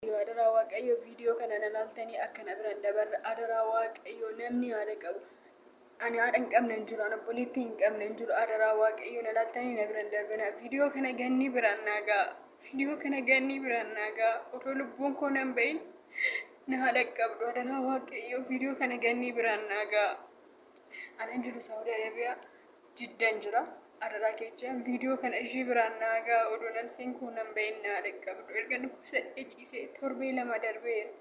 Adaraa waaqayyo viidiyoo kana nalaaltanii akkana biran dabarra adaraa waaqayyo namni haadha qabu ani haadha hin qabne hin jiru ana obboleetti hin qabne hin jiru adaraa waaqayyo nalaaltanii na biran darbina viidiyoo kana ganni biraan naagaa viidiyoo kana ganni biraan naagaa otoo lubbuun koo nan bahin na haadha qabdu adaraa waaqayyo viidiyoo kana ganni biraan naagaa ana hin jiru Saudi Arabia Jiddan jira adaraa keechaan viidiyoo kana ishii biraan naagaa oduu namsiin kun nan bahin na haadha qabdu erga nukusadhe ciisee torbee lama darbeera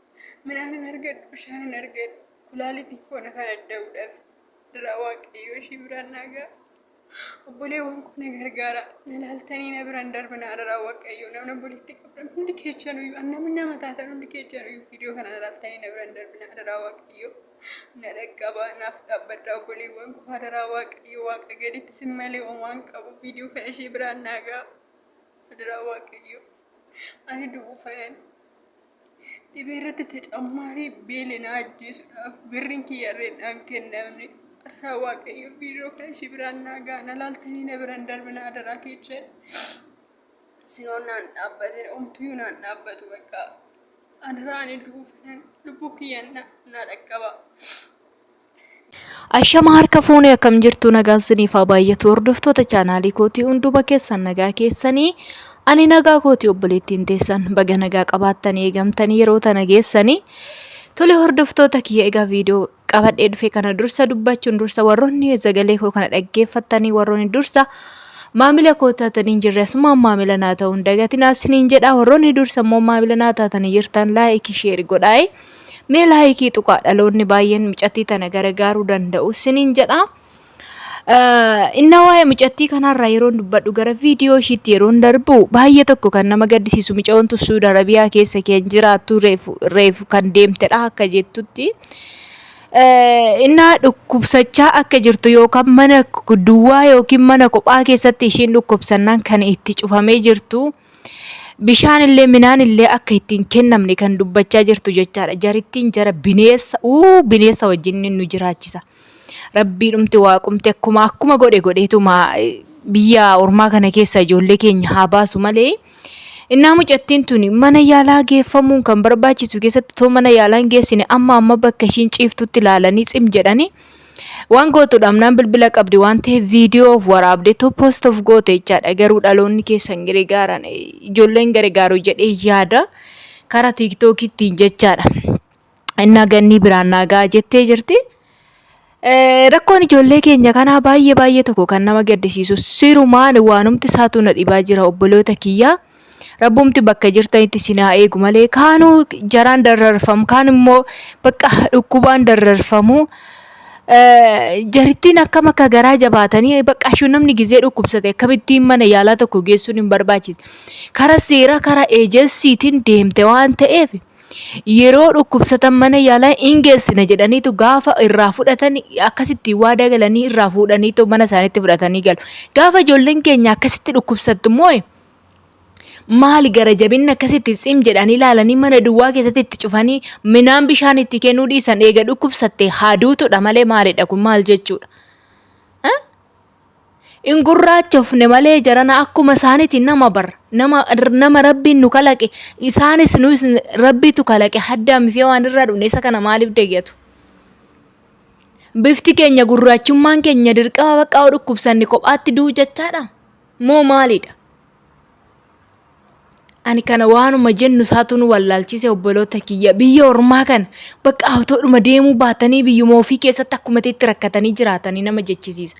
midhaan hin argadhu bishaan hin argadhu kulaalitti koo na kana da'uudhaaf adaraa waaqayyo ishii biraan naagaa obboleewwan kun na gargaara nalaaltanii na biraan darbina adaraa waaqayyo namni obboleetti qabdan hundi keechanuyyuu namni nama taatan hundi keechanuyyuu viidiyoo kana nalaaltanii na biraan darbina adaraa waaqayyo na dhaqqaba naaf dhaabbadha obboleewwan kun adaraa waaqayyo waaqa gaditti sin malee waan qabu viidiyoo kana ishee biraan naagaa adaraa waaqayyo ani du'uufanan dhibee irratti tacammarii beela na ajjeesuudhaaf birriin kiyyarreedhaan kennamne adaraa waaqayyo viidiyoo kana ishee biraan naagaa nalaaltanii na biraan darbina adaraa keechaan sinoon naan dhaabbatin omtuyyuu naan dhaabbatu bakka adaraa ani du'uufanan lubbuu kiyyan na dhaqqaba. Ashama harka fuunee akkam jirtu nagaan siniif haa baay'atu hordoftoota chaanaalii kootii hunduma keessan nagaa keessanii ani nagaa kootii obboleettiin teessan baga nagaa qabaattanii eegamtanii yeroo tana geessanii tole hordoftoota kiyya egaa viidiyoo qabadhee dhufe kana dursa dubbachuun dursa warroonni sagalee koo kana dhaggeeffattanii warroonni dursa maamila koo taatanii jirre asuma maamila naa ta'uun dagatinaa siniin jedha warroonni dursa immoo maamila naa taatanii jirtan laayikii sheeri godhaayi mee laayikii tuqaa dhaloonni baay'een micattii tana gargaaruu danda'u siniin jedha. Inna waa'ee micattii kanarraa yeroo dubbadhu gara viidiyoo ishiitti yeroo darbu baay'ee tokko kan nama gaddisiisu micoontu Saudi Arabiyaa keessa keen jiraattu reefu kan deemtedha akka jettutti. Inna dhukkubsachaa akka jirtu yookaan mana duwwaa yookiin mana kophaa keessatti ishiin dhukkubsannaan kan itti cufamee jirtu bishaan illee midhaan illee akka ittiin kennamne kan dubbachaa jirtu jechaadha. Jarittiin jara bineensa wajjin nu jiraachisa. Rabbii dhumti waaqumti akkuma godheetuma biyya ormaa kana keessa ijoollee keenya haa baasu malee. Innaa mucattiin tuni mana yaalaa geeffamuun kan barbaachisu keessatti too mana yaalaa hin geessine amma bakka ishiin ciiftutti ilaalanii cim jedhanii waan gootu dhamnaan bilbila qabdi waan ta'eef viidiyoo of waraabdee too poost of goote jechaadha. Garuu dhaloonni keessan gargaaran ijoolleen gargaaru jedhee yaada karaa tiiktookiitiin jechaadha. Innaa ganni biraan naagaa jettee jirti. Rakkoon ijoollee keenya kanaa baay'ee tokko kan nama gaddisiisu sirumaan waanumti isaatu na dhibaa jira obboloota kiyyaa. Rabbumti bakka jirtanitti sinaa eegu malee kaanuu jaraan dararfamu kaan immoo bakka dhukkubaan dararfamu jarittiin akkam akka garaa jabaatanii bakka shuu namni gizee dhukkubsate akkamittiin mana yaalaa tokko geessuun hin barbaachisa. Karaa seera karaa eejensiitiin deemte waan ta'eef yeroo dhukkubsatan mana yaalaa hin geessina jedhaniitu gaafa irraa fudhatan akkasitti waadaa galanii irraa fuudhaniitu mana isaaniitti fudhatanii galu. Gaafa ijoolleen keenya akkasitti dhukkubsattu immoo maali gara jabinna akkasitti cim jedhanii ilaalanii mana duwwaa keessatti itti cufanii midhaan bishaan itti kennuu dhiisan eega dhukkubsatte haaduutudha malee maalidha kun maal jechuudha. In gurraachofne malee jarana akkuma isaaniitiin nama rabbiin nu kalaqe isaanis nus rabbiitu kalaqe haddaami fi waan irraa dhufne isa kana maaliif deeggatu. Bifti keenya gurraachummaan keenya dirqama bakka dhukkubsanne kophaatti du'u jechaadha moo maalidha. Ani kana waanuma jennu isaatu nu wallaalchise obboloota kiyya biyya ormaa kan bakka autoodhuma deemuu baatanii biyyuma ofii keessatti akkuma itti rakkatanii jiraatanii nama jechisiisa.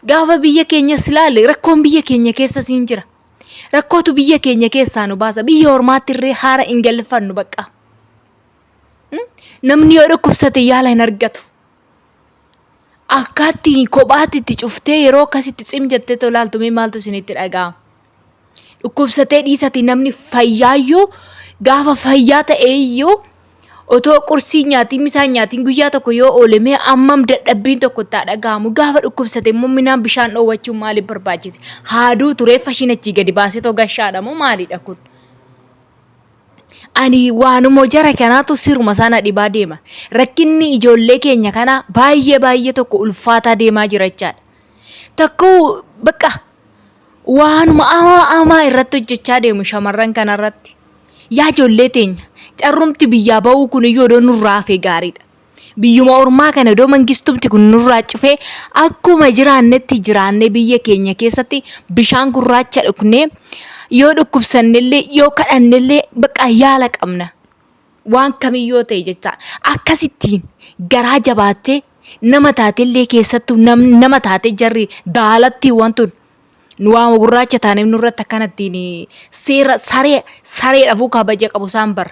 Gaafa biyya keenya silaalle rakkoon biyya keenya keessa siin jira. Rakkootu biyya keenya keessaa nu baasa. Biyya ormaatti irree haara hin galfannu bakka. Namni yoo dhukkubsate yaala hin argatu. Akkaatti kophaatti itti cuftee yeroo akkasitti cim jettee tolaaltu mee maaltu isinitti dhaga'ama. Dhukkubsatee dhiisati namni fayyaayyuu gaafa fayyaa ta'eeyyuu otoo qursii nyaatiin misaan nyaatiin guyyaa tokko yoo oole mee ammam dadhabbiin tokko itti dhaga'amu gaafa dhukkubsate immoo midhaan bishaan dhoowwachuun maaliif barbaachise haaduu turee fashiin achii gadi baasee too gashaadha moo maalidha kun. Ani waanuma jara kanaatu siruma sana dhibaa deema. Rakkinni ijoollee keenya kana baay'ee tokko ulfaataa deemaa jira jechaadha. Takkuu bakka waanuma amaa irratti hojjechaa deemu shamarran kanarratti yaa ijoollee teenya carrumti biyyaa ba'uu kun iyyoo odoo nurraa hafee gaariidha. Biyyuma ormaa kana odoo mangistumti kun nurraa cufee akkuma jiraannee biyya keenya keessatti bishaan gurraacha dhugnee yoo dhukkubsannellee yoo kadhannellee baqa yaala qabna. Waan kamiyyoo ta'e jecha akkasittiin garaa jabaattee nama taatellee keessattuu nama taate jarri daalatti wantu nu waan gurraacha taaneef nurratti akkanattiin seera saree dhafuu kabaja qabu isaan bara.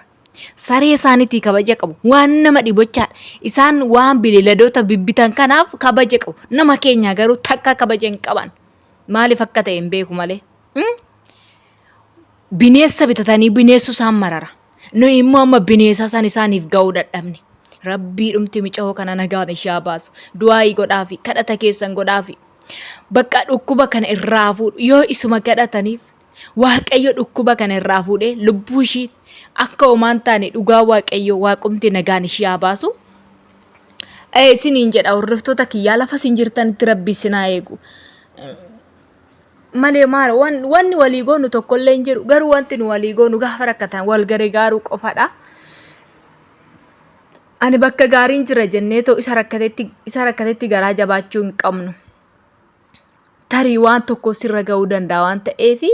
Saree isaaniitii kabaja qabu waan nama dhibochaadha. Isaan waan bineeldota bibbitan kanaaf kabaja qabu. Nama keenya garuu takka kabaja hin qaban. Maaliif akka ta'e hin beeku malee. Bineensa bitatanii bineensu isaan marara. Nuyi immoo amma bineensa san isaaniif ga'uu dadhabne. Rabbii dhumti micahoo kana nagaan ishee baasu. Du'aa godhaafi kadhata keessan godhaafi. Bakka dhukkuba kana irraa fuudhu yoo isuma kadhataniif Waaqayyo dhukkuba kana irraa fuudhee lubbuu ishii akka homaan taane dhugaa Waaqayyo waaqumti nagaan ishee baasu. Isiniin jedha hordoftoota kiyyaa lafa isin jirtanitti Rabbi isin haa eegu. Malee maara wanni walii goonu tokkollee hin jiru. Garuu wanti nu walii goonu gaafa rakkatan wal gargaaruu qofadha. Ani bakka gaariin jira jennee too isa rakkatetti garaa jabaachuu hin qabnu. Tarii waan tokko sirra ga'uu danda'a waan ta'eefi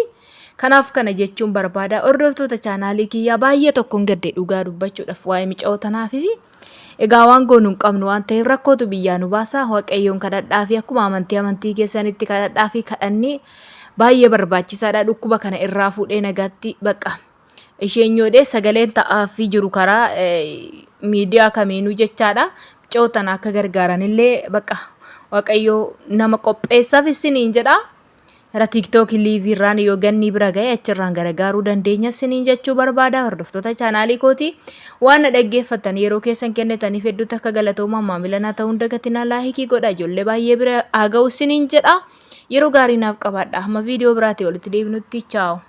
kanaaf kana jechuun barbaada. Hordoftoota chaanaalii kiyyaa baay'ee tokkoon gaddee dhugaa dubbachuudhaaf waa'ee mica'oo tanaafis egaa waan goonu hin qabnu waan ta'eef rakkootu biyyaa nu baasa. Waaqayyoon kadhadhaa fi akkuma amantii keessanitti kadhadhaa fi kadhannii baay'ee barbaachisaadha. Dhukkuba kana irraa fuudhee nagaatti baqa. Isheen yoodee sagaleen ta'aa fi jiru karaa miidiyaa kamiinuu jechaadha. Mica'oo tana akka gargaaranillee baqa. Waaqayyo nama qopheessaaf isiniin jedha. Gara TikTok live irraan yoo ganni bira ga'e achirraan gargaaruu dandeenya isiniin jechuu barbaada. Hordoftoota chaanaalii kooti waan dhaggeeffattan yeroo keessan kennitaniif hedduutti akka galatoomaa maamilana ta'uun dagatinaa laayikii godha. Ijoollee baay'ee bira haa ga'u isiniin jedha. Yeroo gaarii naaf qabaadha. Amma viidiyoo biraatti walitti deebinutti ciao.